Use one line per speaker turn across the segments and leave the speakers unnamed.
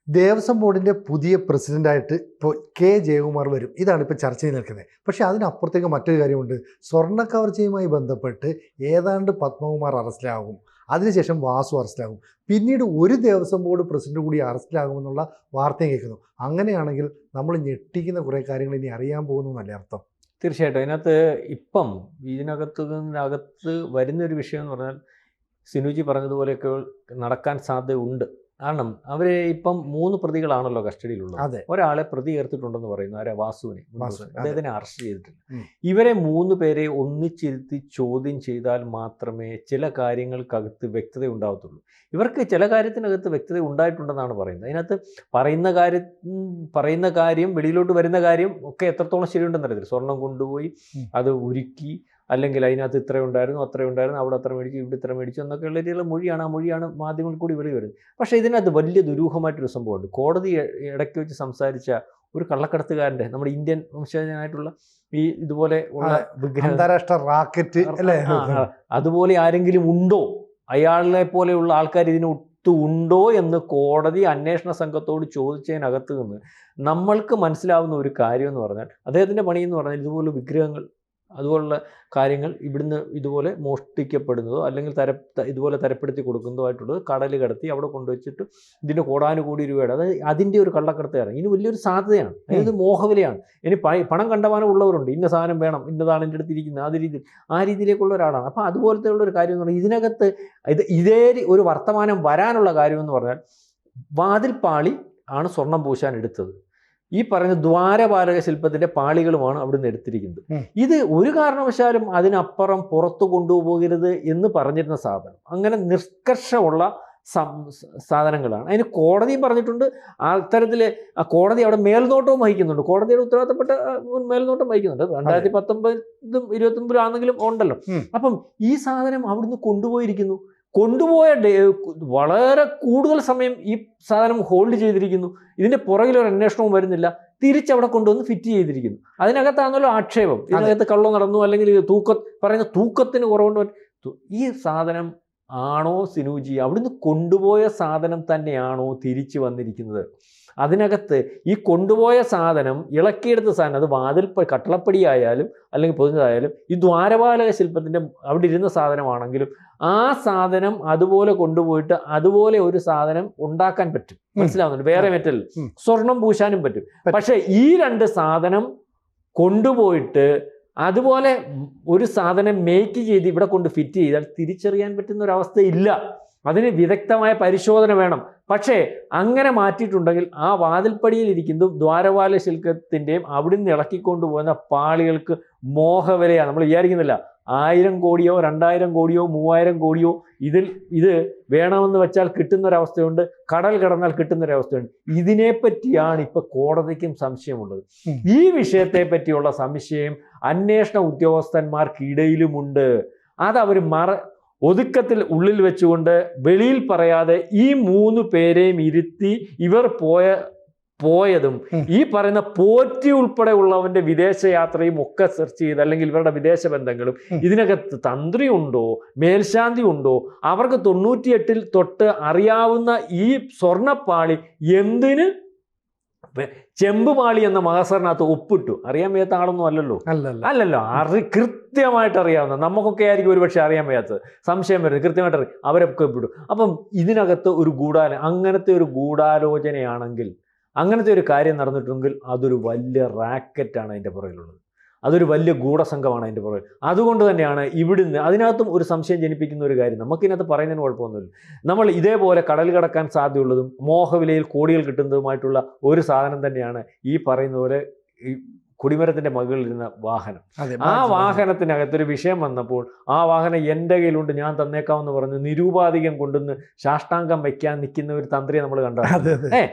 ദേവസ്വം ബോർഡിൻ്റെ പുതിയ പ്രസിഡൻ്റായിട്ട് ഇപ്പോൾ കെ ജയകുമാർ വരും. ഇതാണ് ഇപ്പോൾ ചർച്ചയിൽ നിൽക്കുന്നത്. പക്ഷേ അതിനപ്പുറത്തേക്ക് മറ്റൊരു കാര്യമുണ്ട്. സ്വർണ്ണ കവർച്ചയുമായി ബന്ധപ്പെട്ട് ഏതാണ്ട് പത്മകുമാർ അറസ്റ്റിലാകും, അതിനുശേഷം വാസു അറസ്റ്റിലാകും, പിന്നീട് ഒരു ദേവസ്വം ബോർഡ് പ്രസിഡന്റ് കൂടി അറസ്റ്റിലാകുമെന്നുള്ള വാർത്തയും കേൾക്കുന്നു. അങ്ങനെയാണെങ്കിൽ നമ്മൾ ഞെട്ടിക്കുന്ന കുറേ കാര്യങ്ങൾ ഇനി അറിയാൻ പോകുന്നു എന്നല്ലേ അർത്ഥം?
തീർച്ചയായിട്ടും അതിനകത്ത് ഇപ്പം ഇതിനകത്ത് വരുന്നൊരു വിഷയം എന്ന് പറഞ്ഞാൽ സിനുജി പറഞ്ഞതുപോലെയൊക്കെ നടക്കാൻ സാധ്യതയുണ്ട്. കാരണം അവർ ഇപ്പം 3 പ്രതികളാണല്ലോ കസ്റ്റഡിയിലുള്ളത്.
അതെ,
ഒരാളെ പ്രതി ചേർത്തിട്ടുണ്ടെന്ന് പറയുന്നു, ആരെ? വാസുവിനെ.
വാസു,
അദ്ദേഹത്തിനെ അറസ്റ്റ് ചെയ്തിട്ടില്ല. ഇവരെ 3 പേരെ ഒന്നിച്ചിരുത്തി ചോദ്യം ചെയ്താൽ മാത്രമേ ചില കാര്യങ്ങൾക്കകത്ത് വ്യക്തത ഉണ്ടാകത്തുള്ളൂ. ഇവർക്ക് ചില കാര്യത്തിനകത്ത് വ്യക്തത ഉണ്ടായിട്ടുണ്ടെന്നാണ് പറയുന്നത്. അതിനകത്ത് പറയുന്ന കാര്യം വെളിയിലോട്ട് വരുന്ന കാര്യം ഒക്കെ എത്രത്തോളം ശരിയുണ്ടെന്ന് അറിയത്തില്ല. സ്വർണം കൊണ്ടുപോയി അത് ഉരുക്കി, അല്ലെങ്കിൽ അതിനകത്ത് ഇത്ര ഉണ്ടായിരുന്നു, അത്ര ഉണ്ടായിരുന്നു, അവിടെ അത്ര മേടിച്ചു, ഇവിടെ ഇത്ര മേടിച്ചു എന്നൊക്കെയുള്ള രീതിയിലുള്ള മൊഴിയാണ്. ആ മൊഴിയാണ് മാധ്യമങ്ങളിൽ കൂടി വെളി വരുന്നത്. പക്ഷേ ഇതിനകത്ത് വലിയ ദുരൂഹമായിട്ടൊരു സംഭവമുണ്ട്. കോടതി ഇടയ്ക്ക് വെച്ച് സംസാരിച്ച ഒരു കള്ളക്കടത്തുകാരൻ്റെ, നമ്മുടെ ഇന്ത്യൻ വംശജനായിട്ടുള്ള ഈ ഇതുപോലെ ഉള്ള വിഗ്രഹം,
അന്താരാഷ്ട്ര റാക്കറ്റ് അല്ലേ,
അതുപോലെ ആരെങ്കിലും ഉണ്ടോ, അയാളെ പോലെയുള്ള ആൾക്കാർ ഇതിനൊത്തു ഉണ്ടോ എന്ന് കോടതി അന്വേഷണ സംഘത്തോട് ചോദിച്ചതിനകത്ത് നിന്ന് നമ്മൾക്ക് മനസ്സിലാവുന്ന ഒരു കാര്യം എന്ന് പറഞ്ഞാൽ, അദ്ദേഹത്തിൻ്റെ പണി എന്ന് പറഞ്ഞാൽ ഇതുപോലെ വിഗ്രഹങ്ങൾ, അതുപോലുള്ള കാര്യങ്ങൾ ഇവിടുന്ന് ഇതുപോലെ മോഷ്ടിക്കപ്പെടുന്നതോ അല്ലെങ്കിൽ ഇതുപോലെ തരപ്പെടുത്തി കൊടുക്കുന്നതോ ആയിട്ടുള്ളത് കടൽ കടത്തി അവിടെ കൊണ്ടുവച്ചിട്ട് ഇതിൻ്റെ കോടാനുകൂടി രൂപയുടെ, അതായത് അതിൻ്റെ ഒരു കള്ളക്കടത്തുകാരൻ. ഇനി വലിയൊരു സാധ്യതയാണ്. അതായത് മോഹവിലയാണ്. ഇനി പണം കണ്ടമാനം ഉള്ളവരുണ്ട്, ഇന്ന സാധനം വേണം, ഇന്നതാണ് എൻ്റെ അടുത്ത് ഇരിക്കുന്നത്, ആ രീതിയിലേക്കുള്ള ഒരാളാണ്. അപ്പോൾ അതുപോലത്തെ ഉള്ള ഒരു കാര്യം എന്ന് പറഞ്ഞാൽ ഇതിനകത്ത് ഇതേ ഒരു വർത്തമാനം വരാനുള്ള കാര്യമെന്ന് പറഞ്ഞാൽ, വാതിൽപ്പാളി ആണ് സ്വർണം പൂശാൻ എടുത്തത്. ഈ പറഞ്ഞ ദ്വാരപാലക ശില്പത്തിന്റെ പാളികളുമാണ് അവിടുന്ന് എടുത്തിരിക്കുന്നത്. ഇത് ഒരു കാരണവശാലും അതിനപ്പുറം പുറത്തു കൊണ്ടുപോകരുത് എന്ന് പറഞ്ഞിരുന്ന സാധനം, അങ്ങനെ നിഷ്കർഷമുള്ള സാധനങ്ങളാണ്. അതിന് കോടതിയും പറഞ്ഞിട്ടുണ്ട്. അത്തരത്തിൽ കോടതി അവിടെ മേൽനോട്ടവും വഹിക്കുന്നുണ്ട്. കോടതിയുടെ ഉത്തരവാദിത്തപ്പെട്ട മേൽനോട്ടം വഹിക്കുന്നുണ്ട്. 2019 2021 ആണെങ്കിലും ഉണ്ടല്ലോ. അപ്പം ഈ സാധനം അവിടുന്ന് കൊണ്ടുപോയിരിക്കുന്നു. കൊണ്ടുപോയ വളരെ കൂടുതൽ സമയം ഈ സാധനം ഹോൾഡ് ചെയ്തിരിക്കുന്നു. ഇതിൻ്റെ പുറകിലൊരു അന്വേഷണവും വരുന്നില്ല. തിരിച്ചവിടെ കൊണ്ടുവന്ന് ഫിറ്റ് ചെയ്തിരിക്കുന്നു. അതിനകത്താണല്ലോ ആക്ഷേപം. ഇതിനകത്ത് കള്ളം നടന്നു, അല്ലെങ്കിൽ പറയുന്ന തൂക്കത്തിന് കുറവുണ്ട്. ഈ സാധനം ആണോ സിനുജി അവിടുന്ന് കൊണ്ടുപോയ സാധനം തന്നെയാണോ തിരിച്ചു വന്നിരിക്കുന്നത്? അതിനകത്ത് ഈ കൊണ്ടുപോയ സാധനം, ഇളക്കിയെടുത്ത സാധനം, അത് കട്ടളപ്പടി ആയാലും അല്ലെങ്കിൽ പൊതിഞ്ഞതായാലും ഈ ദ്വാരപാലക ശില്പത്തിൻ്റെ അവിടെ ഇരുന്ന സാധനമാണെങ്കിലും ആ സാധനം അതുപോലെ കൊണ്ടുപോയിട്ട് അതുപോലെ ഒരു സാധനം ഉണ്ടാക്കാൻ പറ്റും. മനസ്സിലാവുന്നുണ്ട്? വേറെ മെറ്റൽ സ്വർണം പൂശാനും പറ്റും. പക്ഷെ ഈ 2 സാധനം കൊണ്ടുപോയിട്ട് അതുപോലെ ഒരു സാധനം മേക്ക് ചെയ്ത് ഇവിടെ കൊണ്ട് ഫിറ്റ് ചെയ്താൽ തിരിച്ചറിയാൻ പറ്റുന്ന ഒരവസ്ഥ ഇല്ല. അതിന് വിദഗ്ധമായ പരിശോധന വേണം. പക്ഷേ അങ്ങനെ മാറ്റിയിട്ടുണ്ടെങ്കിൽ ആ വാതിൽപ്പടിയിൽ ഇരിക്കുന്നതും ദ്വാരപാല ശില്പത്തിൻ്റെയും അവിടുന്ന് ഇളക്കിക്കൊണ്ടുപോകുന്ന പാളികൾക്ക് മോഹവിലയാണ്. നമ്മൾ വിചാരിക്കുന്നില്ല 1000 കോടിയോ 2000 കോടിയോ 3000 കോടിയോ ഇത് വേണമെന്ന് വെച്ചാൽ കിട്ടുന്നൊരവസ്ഥയുണ്ട്, കടൽ കടന്നാൽ കിട്ടുന്നൊരവസ്ഥയുണ്ട്. ഇതിനെപ്പറ്റിയാണ് ഇപ്പൊ കോടതിക്കും സംശയമുള്ളത്. ഈ വിഷയത്തെ പറ്റിയുള്ള സംശയം അന്വേഷണ ഉദ്യോഗസ്ഥന്മാർക്കിടയിലുമുണ്ട്. അതവർ ഒതുക്കത്തിൽ ഉള്ളിൽ വെച്ചുകൊണ്ട് വെളിയിൽ പറയാതെ ഈ 3 പേരെയും ഇരുത്തി ഇവർ പോയതും ഈ പറയുന്ന പോറ്റി ഉൾപ്പെടെ ഉള്ളവന്റെ വിദേശയാത്രയും ഒക്കെ സെർച്ച് ചെയ്ത്, അല്ലെങ്കിൽ ഇവരുടെ വിദേശ ബന്ധങ്ങളും, ഇതിനകത്ത് തന്ത്രി ഉണ്ടോ, മേൽശാന്തി ഉണ്ടോ, അവർക്ക് 98 തൊട്ട് അറിയാവുന്ന ഈ സ്വർണ്ണപ്പാളി എന്തിന് ചെമ്പുപാളി എന്ന മഹസറിനകത്ത് ഒപ്പിട്ടു? അറിയാൻ വയ്യാത്ത ആളൊന്നും അല്ലല്ലോ. കൃത്യമായിട്ട് അറിയാവുന്ന, നമുക്കൊക്കെ ആയിരിക്കും ഒരുപക്ഷെ അറിയാൻ വയ്യാത്തത്, സംശയം വരുന്നത്, കൃത്യമായിട്ട് അറിയാം, അവരൊക്കെ ഒപ്പിട്ടു. അപ്പം ഇതിനകത്ത് ഒരു അങ്ങനത്തെ ഒരു ഗൂഢാലോചനയാണെങ്കിൽ, അങ്ങനത്തെ ഒരു കാര്യം നടന്നിട്ടുണ്ടെങ്കിൽ അതൊരു വലിയ റാക്കറ്റാണ് അതിൻ്റെ പുറകിലുള്ളത്. അതൊരു വലിയ ഗൂഢസംഘമാണ് അതിൻ്റെ പുറകിൽ. അതുകൊണ്ട് തന്നെയാണ് ഇവിടുന്ന് അതിനകത്തും ഒരു സംശയം ജനിപ്പിക്കുന്ന ഒരു കാര്യം. നമുക്കിതിനകത്ത് പറയുന്നതിന് കുഴപ്പമൊന്നുമില്ല. നമ്മൾ ഇതേപോലെ കടൽ കടക്കാൻ സാധ്യതയുള്ളതും മോഹവിലയിൽ കോടികൾ കിട്ടുന്നതുമായിട്ടുള്ള ഒരു സാധനം തന്നെയാണ് ഈ പറയുന്ന പോലെ ഈ കൊടിമരത്തിൻ്റെ മുകളിലിരുന്ന വാഹനം. ആ വാഹനത്തിനകത്തൊരു വിഷയം വന്നപ്പോൾ ആ വാഹനം എൻ്റെ കയ്യിലുണ്ട്, ഞാൻ തന്നേക്കാമെന്ന് പറഞ്ഞ് നിരൂപാധികം കൊണ്ടുവന്ന് സാഷ്ടാംഗം വയ്ക്കാൻ നിൽക്കുന്ന ഒരു തന്ത്രിയെ നമ്മൾ കണ്ടത്.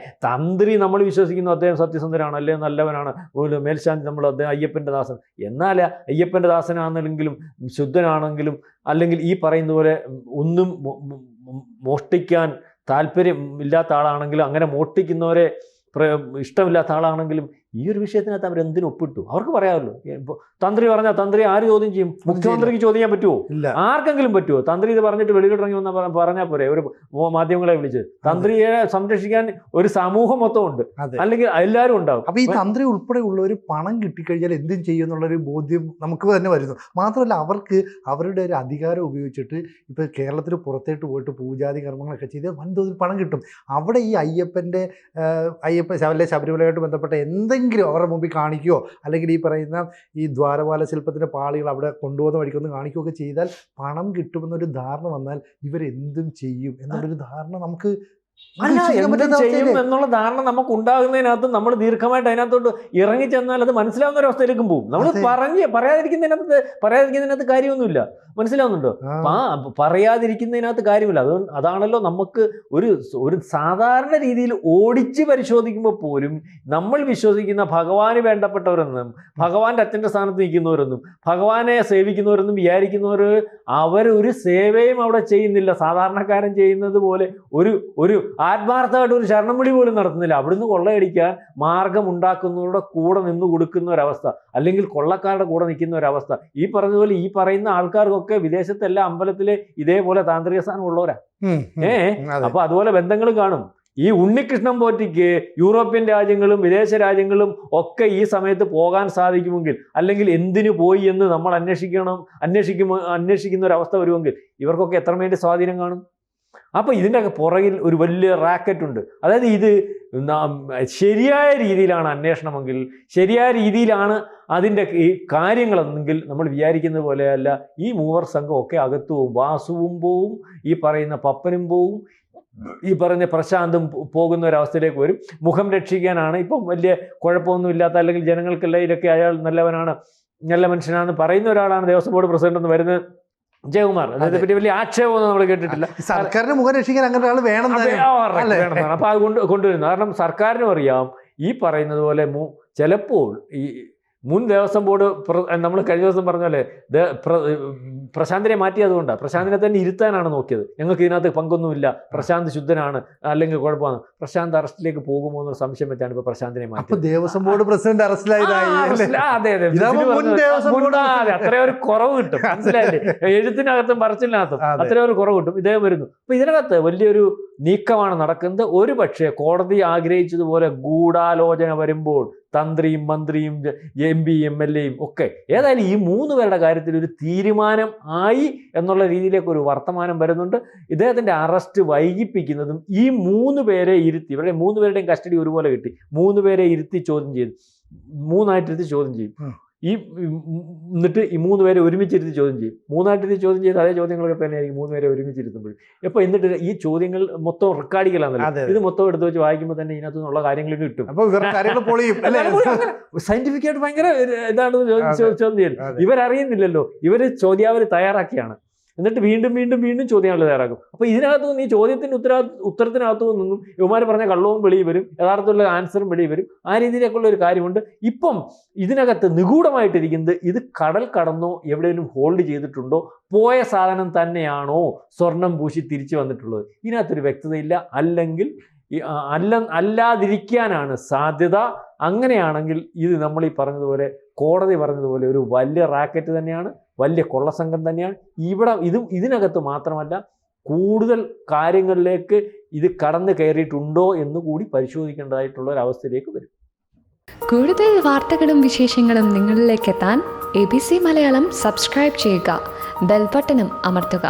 തന്ത്രി നമ്മൾ വിശ്വസിക്കുന്നു അദ്ദേഹം സത്യസന്ധനാണ്, അല്ലെങ്കിൽ നല്ലവനാണ്, മേൽശാന്തി നമ്മൾ അദ്ദേഹം അയ്യപ്പൻ്റെ ദാസൻ. എന്നാൽ അയ്യപ്പൻ്റെ ദാസനാണെങ്കിലും ശുദ്ധനാണെങ്കിലും, അല്ലെങ്കിൽ ഈ പറയുന്ന പോലെ ഒന്നും മോഷ്ടിക്കാൻ താല്പര്യം ഇല്ലാത്ത ആളാണെങ്കിലും, അങ്ങനെ മോഷ്ടിക്കുന്നവരെ ഇഷ്ടമില്ലാത്ത ആളാണെങ്കിലും ഈ ഒരു വിഷയത്തിനകത്ത് അവർ എന്തിനു ഒപ്പിട്ടു? അവർക്ക് പറയാമല്ലോ. ഇപ്പോൾ തന്ത്രി പറഞ്ഞാൽ തന്ത്രി ആര് ചോദ്യം ചെയ്യും? മുഖ്യമന്ത്രിക്ക് ചോദ്യം ചെയ്യാൻ പറ്റുമോ?
ഇല്ല.
ആർക്കെങ്കിലും പറ്റുമോ? തന്ത്രി ഇത് പറഞ്ഞിട്ട് വെളിയിലിറങ്ങി വന്നാൽ പറഞ്ഞാൽ പോരെ? ഒരു മാധ്യമങ്ങളെ വിളിച്ച് തന്ത്രിയെ സംരക്ഷിക്കാൻ ഒരു സമൂഹം മൊത്തം ഉണ്ട്,
അതെ.
അല്ലെങ്കിൽ എല്ലാവരും ഉണ്ടാവും.
അപ്പൊ ഈ തന്ത്രി ഉൾപ്പെടെയുള്ളവർ പണം കിട്ടിക്കഴിഞ്ഞാൽ എന്തും ചെയ്യും എന്നുള്ളൊരു ബോധ്യം നമുക്ക് തന്നെ വരുന്നു. മാത്രമല്ല അവർക്ക് അവരുടെ ഒരു അധികാരം ഉപയോഗിച്ചിട്ട് ഇപ്പൊ കേരളത്തിന് പുറത്തേട്ട് പോയിട്ട് പൂജാതി കർമ്മങ്ങളൊക്കെ ചെയ്ത് വൻതോതിൽ പണം കിട്ടും. അവിടെ ഈ അയ്യപ്പൻ ശബരിമലയായിട്ട് ബന്ധപ്പെട്ട എന്തെങ്കിലും അവരുടെ മുമ്പിൽ കാണിക്കുകയോ അല്ലെങ്കിൽ ഈ പറയുന്ന ഈ ദ്വാരപാല ശില്പത്തിൻ്റെ പാളികൾ അവിടെ കൊണ്ടുപോകുന്ന വഴിക്കൊന്ന് കാണിക്കുകയൊക്കെ ചെയ്താൽ പണം കിട്ടുമെന്നൊരു ധാരണ വന്നാൽ ഇവരെന്തും ചെയ്യും എന്നുള്ളൊരു ധാരണ നമുക്ക്
എന്തും ചെയ്യും എന്നുള്ള ധാരണ നമുക്ക് ഉണ്ടാകുന്നതിനകത്ത് നമ്മൾ ദീർഘമായിട്ട് അതിനകത്തോട്ട് ഇറങ്ങി ചെന്നാൽ അത് മനസ്സിലാവുന്ന ഒരു അവസ്ഥയിലേക്കും പോകും. നമ്മൾ പറയാതിരിക്കുന്നതിനകത്ത് കാര്യമൊന്നുമില്ല. മനസ്സിലാവുന്നുണ്ടോ? പറയാതിരിക്കുന്നതിനകത്ത് കാര്യമില്ല. അതാണല്ലോ നമുക്ക് ഒരു സാധാരണ രീതിയിൽ ഓടിച്ച് പരിശോധിക്കുമ്പോൾ പോലും നമ്മൾ വിശ്വസിക്കുന്ന ഭഗവാന് വേണ്ടപ്പെട്ടവരെന്നും ഭഗവാന്റെ അച്ഛൻ്റെ സ്ഥാനത്ത് നിൽക്കുന്നവരെന്നും ഭഗവാനെ സേവിക്കുന്നവരെന്നും വിചാരിക്കുന്നവർ അവരൊരു സേവയും അവിടെ ചെയ്യുന്നില്ല. സാധാരണക്കാരൻ ചെയ്യുന്നത് പോലെ ഒരു ആത്മാർത്ഥമായിട്ട് ഒരു ശരണം വിളി പോലും നടത്തുന്നില്ല. അവിടുന്ന് കൊള്ളയടിക്കാൻ മാർഗം ഉണ്ടാക്കുന്നവരുടെ കൂടെ നിന്ന് കൊടുക്കുന്ന ഒരവസ്ഥ, അല്ലെങ്കിൽ കൊള്ളക്കാരുടെ കൂടെ നിൽക്കുന്ന ഒരവസ്ഥ. ഈ പറഞ്ഞതുപോലെ ഈ പറയുന്ന ആൾക്കാർക്കൊക്കെ വിദേശത്തെല്ലാം അമ്പലത്തിലെ ഇതേപോലെ താന്ത്രിക സ്ഥാനം ഉള്ളവരാ. അപ്പൊ അതുപോലെ ബന്ധങ്ങളും കാണും. ഈ ഉണ്ണികൃഷ്ണൻ പോറ്റിക്ക് യൂറോപ്യൻ രാജ്യങ്ങളും വിദേശ രാജ്യങ്ങളും ഒക്കെ ഈ സമയത്ത് പോകാൻ സാധിക്കുമെങ്കിൽ, അല്ലെങ്കിൽ എന്തിനു പോയി എന്ന് നമ്മൾ അന്വേഷിക്കുന്ന ഒരു അവസ്ഥ വരുമെങ്കിൽ ഇവർക്കൊക്കെ എത്രമേണ്ടി സ്വാധീനം കാണും. അപ്പോൾ ഇതിൻ്റെ പുറകിൽ ഒരു വലിയ റാക്കറ്റ് ഉണ്ട്. അതായത് ഇത് ശരിയായ രീതിയിലാണ് അന്വേഷണമെങ്കിൽ, ശരിയായ രീതിയിലാണ് അതിൻ്റെ ഈ കാര്യങ്ങളെന്നെങ്കിൽ നമ്മൾ വിചാരിക്കുന്നത് പോലെയല്ല. ഈ മൂവർ സംഘം ഒക്കെ അകത്തു പോവും. വാസുവും പോവും, ഈ പറയുന്ന പപ്പനും പോവും, ഈ പറഞ്ഞ പ്രശാന്തും പോകുന്ന ഒരവസ്ഥയിലേക്ക് വരും. മുഖം രക്ഷിക്കാനാണ് ഇപ്പം വലിയ കുഴപ്പമൊന്നുമില്ലാത്ത, അല്ലെങ്കിൽ ജനങ്ങൾക്കെല്ലാം ഇതിലൊക്കെ അയാൾ നല്ലവനാണ്, നല്ല മനുഷ്യനാണെന്ന് പറയുന്ന ഒരാളാണ് ദേവസ്വം ബോർഡ് പ്രസിഡന്റ് എന്ന് വരുന്നത് ജയകുമാർ. അതിനെ പറ്റി വലിയ ആക്ഷേപമൊന്നും നമ്മൾ കേട്ടിട്ടില്ല.
സർക്കാരിന് മുഖം രക്ഷിക്കാൻ അങ്ങനെ ആൾ വേണം.
അപ്പൊ അത് കൊണ്ടുവരുന്നു. കാരണം സർക്കാരിനും അറിയാം ഈ പറയുന്നത് പോലെ ചിലപ്പോൾ ഈ മുൻ ദേവസ്വം ബോർഡ് നമ്മൾ കഴിഞ്ഞ ദിവസം പറഞ്ഞ പോലെ പ്രശാന്തിനെ മാറ്റിയതുകൊണ്ടാണ്. പ്രശാന്തിനെ തന്നെ ഇരുത്താനാണ് നോക്കിയത്. ഞങ്ങൾക്ക് ഇതിനകത്ത് പങ്കൊന്നുമില്ല, പ്രശാന്ത് ശുദ്ധനാണ്, അല്ലെങ്കിൽ കുഴപ്പമാണ്. പ്രശാന്ത് അറസ്റ്റിലേക്ക് പോകുമോ എന്നൊരു സംശയം വെച്ചാണ് ഇപ്പൊ പ്രശാന്തിനെ മാറ്റി.
ദേവസ്വം ബോർഡ് പ്രസിഡന്റ്
അത്രയും ഒരു കുറവ് കിട്ടും. മനസ്സിലായില്ലേ? എഴുത്തിനകത്തും പറച്ചിലിനകത്തും അത്രയും ഒരു കുറവ് കിട്ടും. ഇദ്ദേഹം വരുന്നു. അപ്പൊ ഇതിനകത്ത് വലിയൊരു നീക്കമാണ് നടക്കുന്നത്. ഒരു പക്ഷേ കോടതി ആഗ്രഹിച്ചതുപോലെ ഗൂഢാലോചന വരുമ്പോൾ തന്ത്രിയും മന്ത്രിയും MP MLA ഒക്കെ ഏതായാലും ഈ 3 പേരുടെ കാര്യത്തിൽ ഒരു തീരുമാനം ആയി എന്നുള്ള രീതിയിലേക്ക് ഒരു വർത്തമാനം വരുന്നുണ്ട്. ഇദ്ദേഹത്തിൻ്റെ അറസ്റ്റ് വൈകിപ്പിക്കുന്നതും ഈ 3 പേരെ ഇരുത്തി, ഇവരുടെ 3 പേരുടെയും കസ്റ്റഡി ഒരുപോലെ കിട്ടി, 3 പേരെ ഇരുത്തി ചോദ്യം ചെയ്തു, 3ആയിട്ടിരുത്തി ചോദ്യം ചെയ്യും. എന്നിട്ട് ഈ 3 പേരെ ഒരുമിച്ചിരുത്തി ചോദ്യം ചെയ്യും. 3ആയിട്ടിരുത്തി ചോദ്യം ചെയ്ത് അതേ ചോദ്യങ്ങളൊക്കെ തന്നെയായിരിക്കും 3 പേരെ ഒരുമിച്ചിരുത്തുമ്പോൾ. അപ്പോൾ എന്നിട്ട് ഈ ചോദ്യങ്ങൾ മൊത്തം റെക്കോർഡിക്കലാണല്ലോ. ഇത് മൊത്തം എടുത്ത് വെച്ച് വായിക്കുമ്പോൾ തന്നെ ഇതിനകത്തു നിന്നുള്ള കാര്യങ്ങൾ കിട്ടും. സയന്റിഫിക് ആയിട്ട് ഭയങ്കര ഇതാണ് ചോദ്യം ചെയ്യുന്നത്. ഇവരറിയുന്നില്ലല്ലോ, ഇവർ ചോദ്യാവലി തയ്യാറാക്കിയാണ്. എന്നിട്ട് വീണ്ടും വീണ്ടും വീണ്ടും ചോദ്യങ്ങൾ തയ്യാറാക്കും. അപ്പോൾ ഇതിനകത്തു നിന്ന് ഈ ചോദ്യത്തിൻ്റെ ഉത്തരത്തിനകത്തു നിന്നും ഇവന്മാർ പറഞ്ഞ കള്ളവും വെളിയിൽ വരും, യഥാർത്ഥമുള്ള ആൻസറും വെളിയിൽ വരും. ആ രീതിയിലേക്കുള്ള ഒരു കാര്യമുണ്ട്. ഇപ്പം ഇതിനകത്ത് നിഗൂഢമായിട്ടിരിക്കുന്നത് ഇത് കടൽ കടന്നോ എവിടെയെങ്കിലും ഹോൾഡ് ചെയ്തിട്ടുണ്ടോ, പോയ സാധനം തന്നെയാണോ സ്വർണം പൂശി തിരിച്ചു വന്നിട്ടുള്ളത്, ഇതിനകത്തൊരു വ്യക്തതയില്ല. അല്ലെങ്കിൽ അല്ലാതിരിക്കാനാണ് സാധ്യത. അങ്ങനെയാണെങ്കിൽ ഇത് നമ്മൾ ഈ പറഞ്ഞതുപോലെ, കോടതി പറഞ്ഞതുപോലെ ഒരു വലിയ റാക്കറ്റ് തന്നെയാണ്, വലിയ കൊള്ളസംഘം തന്നെയാണ്. ഇതിനകത്ത് മാത്രമല്ല, കൂടുതൽ കാര്യങ്ങളിലേക്ക് ഇത് കടന്നു കയറിയിട്ടുണ്ടോ എന്ന് കൂടി പരിശോധിക്കേണ്ടതായിട്ടുള്ള ഒരു അവസ്ഥയിലേക്ക് വരും.
കൂടുതൽ വാർത്തകളും വിശേഷങ്ങളും നിങ്ങളിലേക്ക് എത്താൻ ABC മലയാളം സബ്സ്ക്രൈബ് ചെയ്യുക, ബെൽ ബട്ടണും അമർത്തുക.